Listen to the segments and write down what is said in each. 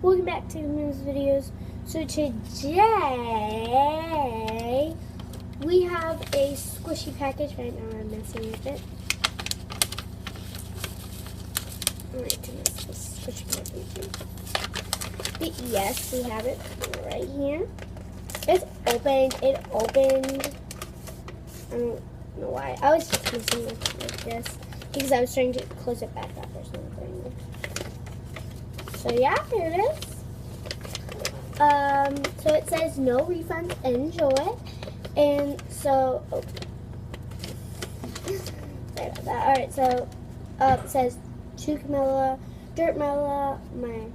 Welcome back to Moon's videos. So today we have a squishy package. Right now I'm messing with it. Alright, to mess this squishy package. But yes, we have it right here. It's opened. It opened. I don't know why. I was just messing with it like this because I was trying to close it back up or something. So yeah, here it is. So it says no refunds, enjoy. And so, sorry about that. Alright, so it says to Camilla, Dirt Mella, my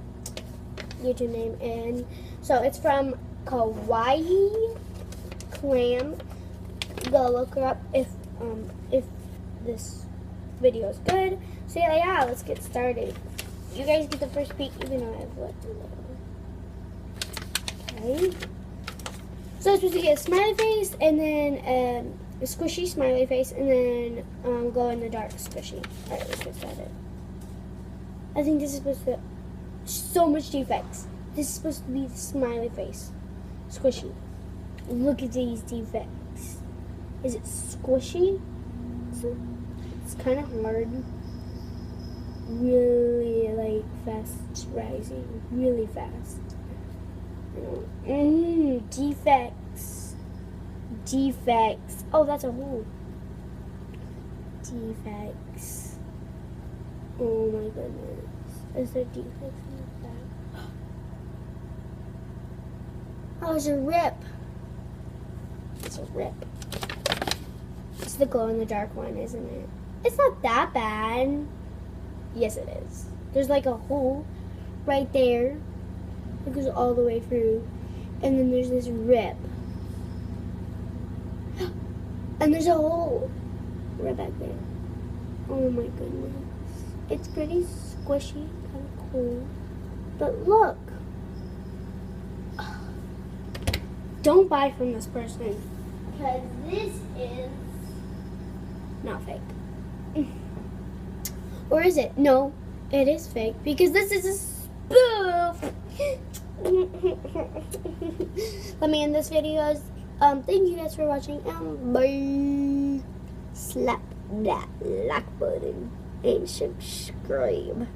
YouTube name, and so it's from Kawaii Clam. Go look her up if this video is good. So yeah, let's get started. You guys get the first peek, even though I've left a little. Okay. So I'm supposed to get a smiley face, and then a squishy smiley face, and then glow in the dark squishy. Alright, let's get started. I think this is supposed to so much defects. This is supposed to be the smiley face. Squishy. Look at these defects. Is it squishy? It's kind of hard. Really like fast rising. Really fast. Defects. Defects. Oh, that's a hole. Defects. Oh my goodness. Is there defects in the back? Oh, it's a rip. It's a rip. It's the glow in the dark one, isn't it? It's not that bad. Yes, it is. There's like a hole right there. It goes all the way through. And then there's this rip. And there's a hole right back there. Oh my goodness. It's pretty squishy, kind of cool. But look. Don't buy from this person. Because this is not fake. Or is it? No, it is fake. Because this is a spoof. Let me end this video. Thank you guys for watching. Bye. Slap that like button and subscribe.